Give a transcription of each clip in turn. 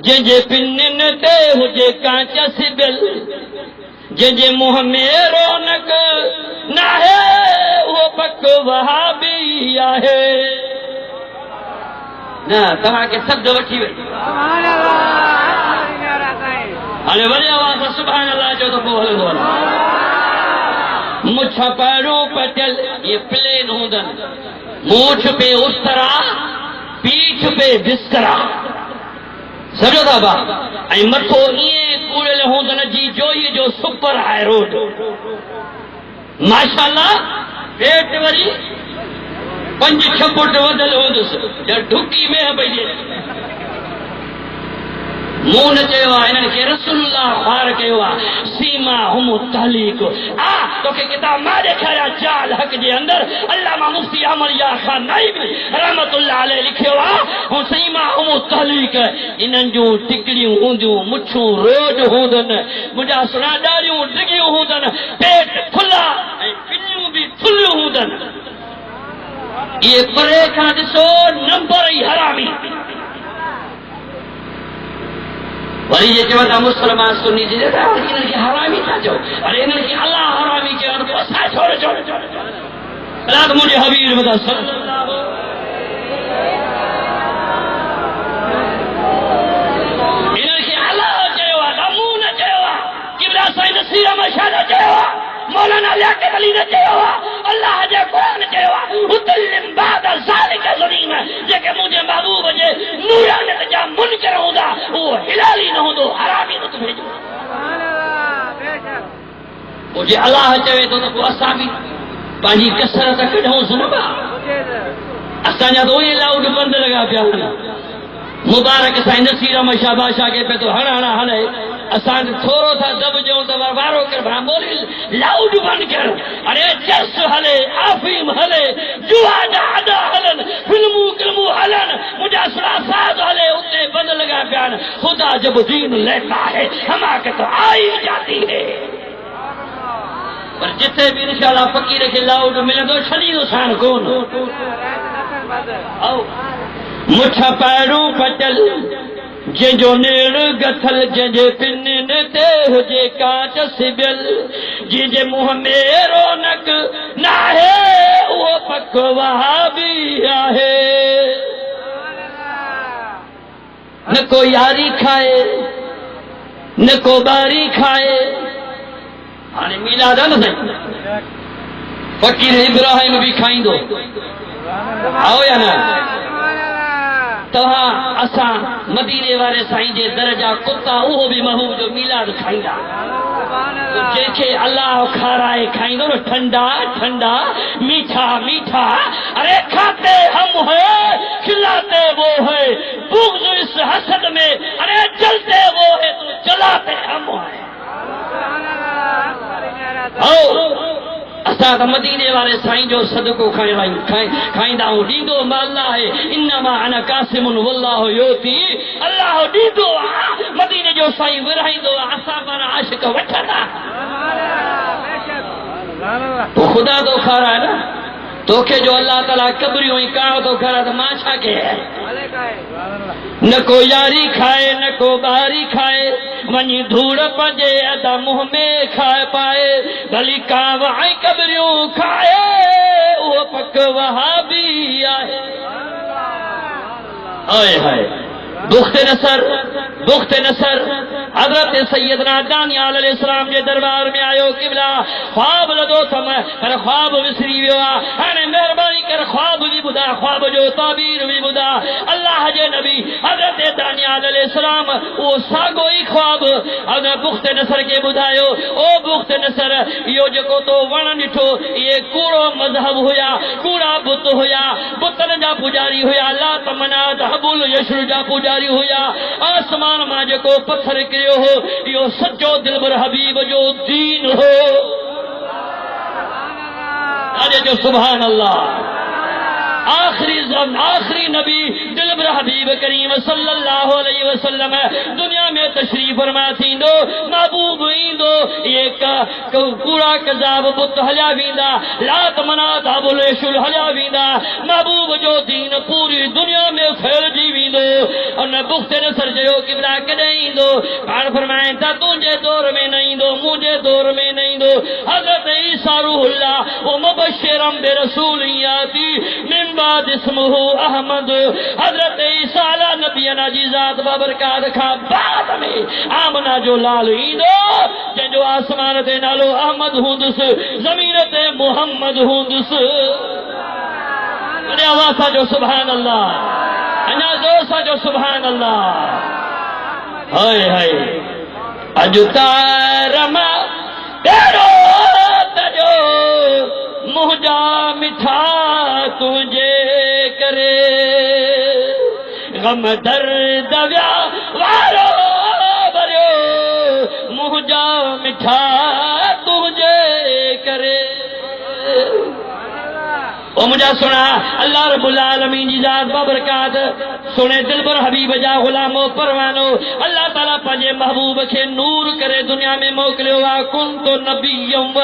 جنجے پنن تے ہوجے کانچا سبل جنجے منہ میں رونق نہ ہے وہ پک وہابی آہے نا تمہاں کے سب دو بچی ہوئی سبحان اللہ ہلے بڑی آواز سبحان اللہ جو تو بولے دولا مچھا پیروں پٹل یہ پلین ہوندن مونچھ پہ اس طرح پیٹھ پہ بسترا سمجھو تھا با اے متھو یہ کوڑے ہوندن جی جو یہ جو سپر ہائی روڈ ماشاءاللہ پیٹ وری 5-6 فٹ ودل ہوندس جب ڈھکی میں بھئی مون چیوا انہن کے رسول اللہ خوار کیوا سیما ہم تحلیق تو کہ کتاب ما دیکھایا جال حق جے اندر علامہ مفتی احمد یار خان نائبی رحمت اللہ علیہ لکھیوا ہم سیما ہم تحلیق انہن جو ٹکڑیوں ہوندیوں مچھوں روڈ ہوندن مجھا سنا ڈاریوں ڈگیوں ہوندن پیٹ کھلا پنیوں بھی تھلیوں ہوندن یہ پرے کا دسو نمبر ہی حرامی وری یہ چوتا مسلمان سنی جی دیتا ہے انہوں کی حرامی تھا جو ارے انہوں کی اللہ حرامی کے انہوں کو اسا چھوڑے رات مجھے حبیب بتا صلی اللہ انہوں کی اللہ چاہوا دمون چاہوا قبلہ سائی نصیر مشاہدہ چاہوا مولانا لیاقت علی نے چاہوا اللہ جے قرآن چاہوا اتلم بعد ذالک ظلیم جے کہ مجھے محبوب جے نورانت جا منکر ہوندا وہ حلالی نہ ہوندو حرامی نہ تمہیں جو مجھے اللہ چاہے تو اسا بھی پانی کسرت کڈھوں سنبا اسا جا تو یہ لاؤڈ بند لگا پیا مبارک سائیں نصیر احمد شاہ بادشاہ کے پہ تو ہڑا ہلے اسان تھورو تھا دب جو تو بارو کر بھا بولی لاؤڈ بند کر ارے جس ہلے آفیم ہلے جوا دا ہلن فلمو کلمو ہلن مجاسرہ ساز ہلے اتنے بند لگا پیان خدا جب دین لیتا ہے حماقت آئی جاتی ہے پر جتے بھی انشاءاللہ فقیر کے لاؤڈ ملے تو شدید سان کون آؤ مٹھا پیروں پٹل جو نیڑ گتھل جے پنن تے ہوجے کانچ سبل جے منہ میں رونق نہ ہے وہ پک وہابی آہے نہ کو یاری کھائے نہ کو باری کھائے آنے میلاد ہے نا فقیر ابراہیم بھی کھائیں دو آؤ یا نا تہاں اساں مدینے والے سائیں جے درجہ کتا وہ بھی محبوب جو میلاد کھائیدا جے کہ اللہ کھارائے کھائیندو نا ٹھنڈا ٹھنڈا میٹھا میٹھا ارے کھاتے ہم ہیں کھلاتے وہ ہے بغض اس حسد میں ارے جلتے وہ ہے تو جلاتے ہم ہیں اسا مدینے والے سائیں جو صدقو کھائیندہ ہوں دیدو ما اللہ ہے انما انا قاسم واللہ یوتی اللہ دیدو مدینے جو سائیں ورہیندو اسا پر عاشق وٹھنا تو خدا تو کھارا ہے نا تو کہ جو اللہ تعالیٰ قبریوں ہی کہا تو کھارا تو ماں کے ہے نہ کو یاری کھائے نہ کو باری کھائے ونی دھوڑ پجے ادا منہ میں کھائے پائے بھلی کاوائیں قبریوں کھائے وہ پک وہابی آئے آئے ہائے بخت نصر حضرت سیدنا دانیال علیہ السلام کے دربار میں آئے قبلہ خواب لدو تم پر خواب وسری ویوا ہنے مہربانی کر خواب بھی بدا خواب جو تعبیر بھی بدا اللہ جے نبی حضرت دانیال علیہ السلام وہ ساگوئی خواب حضرت بخت نصر کے بدایو او بخت نصر یہ جو تو ون ڈٹھو یہ کوڑو مذہب ہویا کوڑا بت ہویا بتن جا پجاری ہویا لا تمنا حبل یشر جا پجاری ہویا آسمان ماں جو کو پتھر کریو ہو یہ سچو دلبر حبیب جو دین ہو آجے جو سبحان اللہ آخری نبی دلبر حبیب کریم صلی اللہ علیہ وسلم دنیا میں تشریف فرما تھیندو محبوب ویندو یہ کوڑا کذاب بت ہلیا ویندا لات منات ابو الشل ہلیا ویندا محبوب جو دین پوری دنیا میں پھیل جی ویندو ان بخت نصر جو قبلہ کدیں دو پان فرمائیں تا تجھے دور میں نہیں دو مجھے دور میں نہیں دو حضرت عیسیٰ روح اللہ وہ مبشرم برسول یاتی من بعد اسمہ احمد حضرت عیسیٰ علیہ نبینا جی ذات بابرکات کھا بعد میں آمنا جو لال ایندو جن جو آسمان تے نالو احمد ہوندس زمین تے محمد ہوندس انہیں آواز سا جو سبحان اللہ انہیں زور سا جو سبحان اللہ ہائے ہائے اجتا رما تیرو تجو مہجا مٹھا تجھے کرے غم درد ویا وارو بریو مہجا مٹھا تجھے کرے او مجھا سنا اللہ رب العالمین جی ذات بابرکات سنے دل بر حبیب جا غلامو پروانو اللہ تعالیٰ پنجے محبوب کے نور کرے دنیا میں موکلے ہوا کنت نبیم و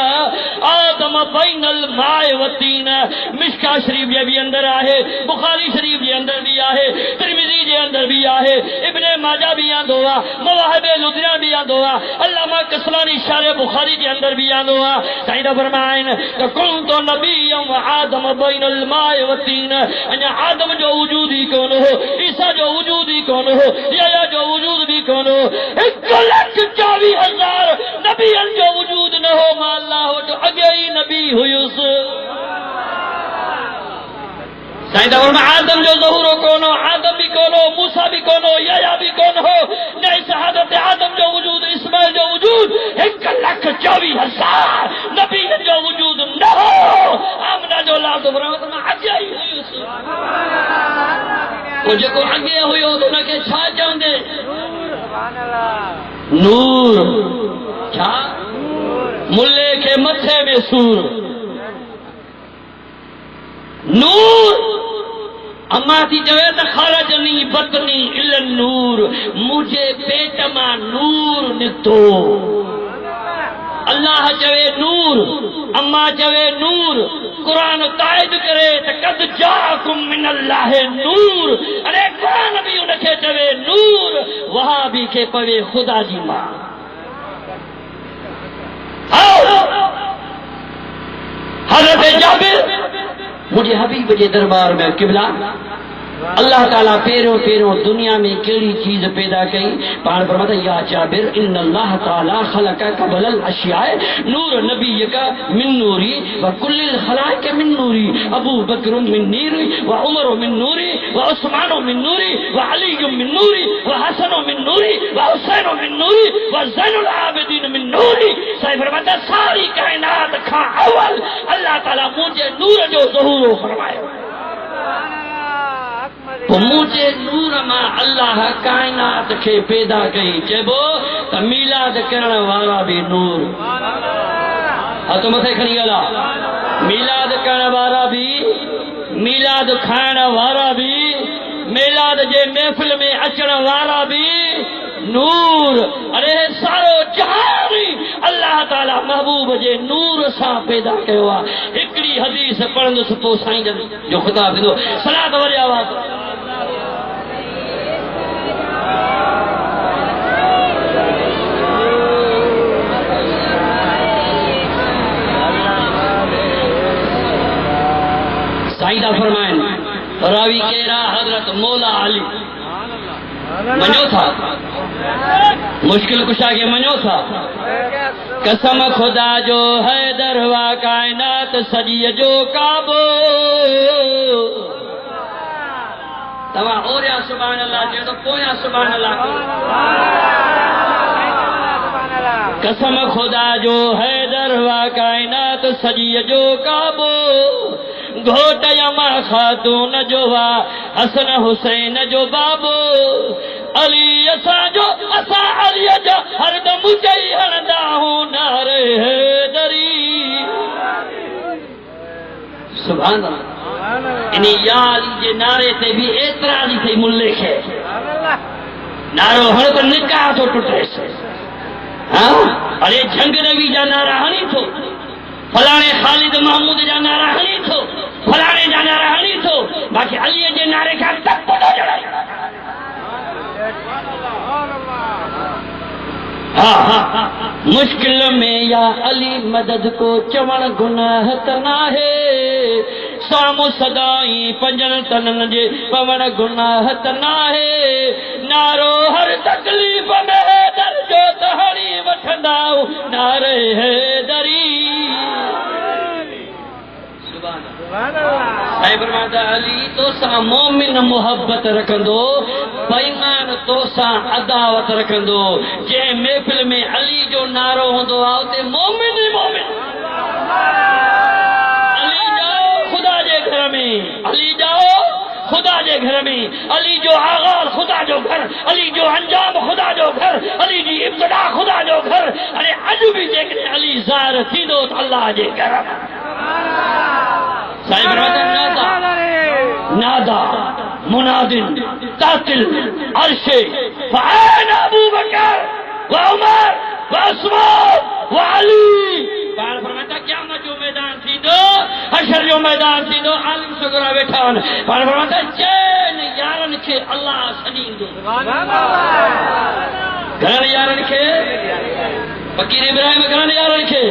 آدم بین الماء والطین مشکا شریف یہ بھی اندر آئے بخاری شریف یہ اندر بھی آئے ترمذی یہ اندر بھی آئے ابن ماجہ بھی آن دوا مواہب لدنیا بھی آن دوا علامہ کسلانی شارع بخاری کے اندر بھی آن دوا سائدہ فرمائن کہ کنت نبیم و آدم بین الماء والطین انہا آدم جو وجود ہی کون ہو عیسیٰ جو وجود ہی کون ہو یا جو وجود بھی کون ہو 1,24,000 نبی جو وجود نہ ہو ما اللہ ہو جو اگے ہی نبی ہوئی اس سائدہ فرما آدم جو ظہور کون ہو آدم بھی کون ہو موسیٰ بھی کون ہو یا بھی کون ہو نہیں حضرت آدم جو وجود اسماعیل جو وجود 1,24,000 نبی جو وجود نہ ہو آمنہ جو لال تو فرما اگے ہی ہوئی اس وہ جو کو اگے ہوئی ہو تو نہ کہ چھا چاندے نور چھا ملے کے متھے میں سور نور اما تھی جوے تا خرجنی بطنی الا النور مجھے پیٹ ماں نور نتو اللہ چوے نور اما چوے نور قرآن قائد کرے تا قد جاکم من اللہ نور ارے قرآن بھی انکے چوے نور وہاں بھی کے پوے خدا جی ماں حضرت جابر مجھے حبیب جے دربار میں قبلہ اللہ تعالیٰ پیروں پیروں دنیا میں کیڑی چیز پیدا کی پان فرماتا یا جابر ان اللہ تعالیٰ خلقہ قبل الاشیاء نور نبی کا من نوری وکل الخلائق من نوری ابو بکر من نوری وعمر من نوری وعثمان من نوری وعلی من نوری وحسن من نوری وحسین من نوری وزین العابدین من نوری صحیح فرماتا ساری کائنات کھا اول اللہ تعالیٰ مجھے نور جو ظہور فرمائے تو مجھے نور ماں اللہ کائنات کے پیدا کئی چبو تو میلاد کرن والا بھی نور ہاں تو متے کھنی گلا میلاد کرن والا بھی میلاد کھان والا بھی میلاد جے محفل میں اچن والا بھی نور ارے سارو جہانی اللہ تعالیٰ محبوب جے نور سا پیدا کیا ایکڑی حدیث پڑھن سپو سائیں جو خطاب دو صلاۃ وری آواز سائدہ فرمائیں راوی کہرا حضرت مولا علی منو تھا مشکل کشا کے منو تھا قسم خدا جو ہے دروا کائنات سجی جو کعبو توا اور یا سبحان اللہ جو تو پویا سبحان اللہ قسم خدا جو ہے دروا کائنات سجی جو کعبو گھوٹ یما خاتون جو وا حسن حسین جو بابو علی اسا جو اسا علی جو ہر دم چئی ہندا ہوں نعرے حیدری سبحان اللہ انہی یا علی جے نعرے تے بھی اعتراضی تھی ملک ہے نعرو ہر تو نکاح تو ٹوٹے سے ہاں ارے جنگ روی جا نعرہ ہنی تھو فلانے خالد محمود جا نعرہ ہنی تھو فلانے جا نعرہ ہنی تھو باقی علی جے نعرے کھا تک پتہ جڑائی مشکل میں یا علی مدد کو چوڑ گناہ تنا ہے سامو صدائی پنجن تنن جے پوڑ گناہ تنا ہے نارو ہر تکلیف میں در جو تہڑی وٹھنداؤ نعرے حیدری صاحب فرماتا علی تو سا مومن محبت رکھندو بےمان تو سا عداوت رکھندو جے محفل میں علی جو نعرو ہوندو آتے مومن ہی مومن علی جاؤ خدا جے گھر میں علی جاؤ خدا جے گھر میں علی جو آغاز خدا جو گھر علی جو انجام خدا جو گھر علی جی ابتدا خدا جو گھر ارے اج بھی جے علی ظاہر تھیندو تو اللہ جے گھر صاحب نادا منادن تاتل عرش فعین ابو بکر و عمر و عثمان و علی بار فرماتا قیامت جو میدان تھی دو حشر جو میدان تھی دو عالم سگرا بیٹھان بار فرماتا چین یارن کے اللہ سنین دو گھرن یارن کے فقیر ابراہیم گھرن یارن کے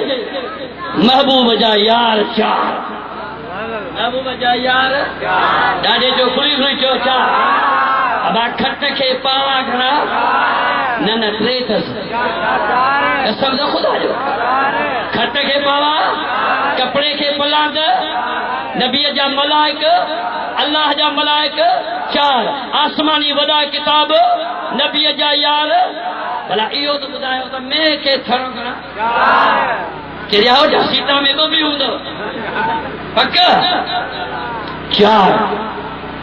محبوب جا یار چار محبوب جا یار ڈاڈے جو کھلی ہوئی چو چار ابا کھٹ کے پاوا گھنا نہ ٹریتس قسم دا خدا جو کھٹ کے پاوا کپڑے کے پلاند نبی جا ملائک اللہ جا ملائک چار آسمانی ودا کتاب نبی جا یار بھلا ایو تو بدایو تو میں کے تھرو کرا کہ ریاؤ جا سیتا میں تو بھی ہوں دو پکا چار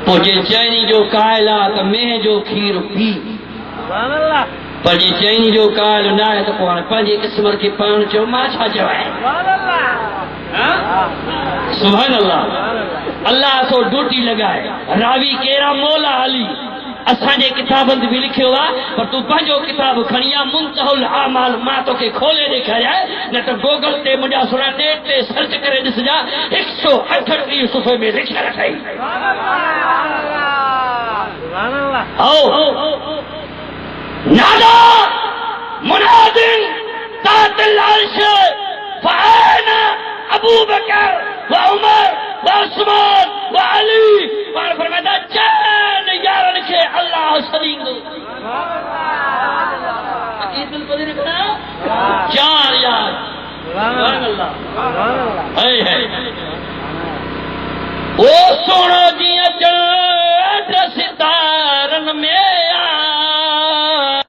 پوچھے چینی جو کائلا تو میں جو کھیر پی پر جی چینی جو کائل نہ ہے تو پوچھے پانچے قسمر کی پان چو ماں چھا جوائے سبحان اللہ اللہ تو ڈوٹی لگائے راوی کیرا مولا علی اساں جے کتابن بھی لکھے ہوا پر تو پنجو کتاب کھنیا منتہى الاعمال ماں تو کے کھولے دکھایا نہ تو گوگل تے مجھا سنا نیٹ تے سرچ کرے دس جا 138 صفحے میں لکھا رکھائی آؤ نادا منادن تحت العرش فعین ابو بکر و عمر و عثمان و علی اور فرماتا چین یارن کے اللہ سلیم دو عقید القدر کنا چار یار سبحان اللہ او سونا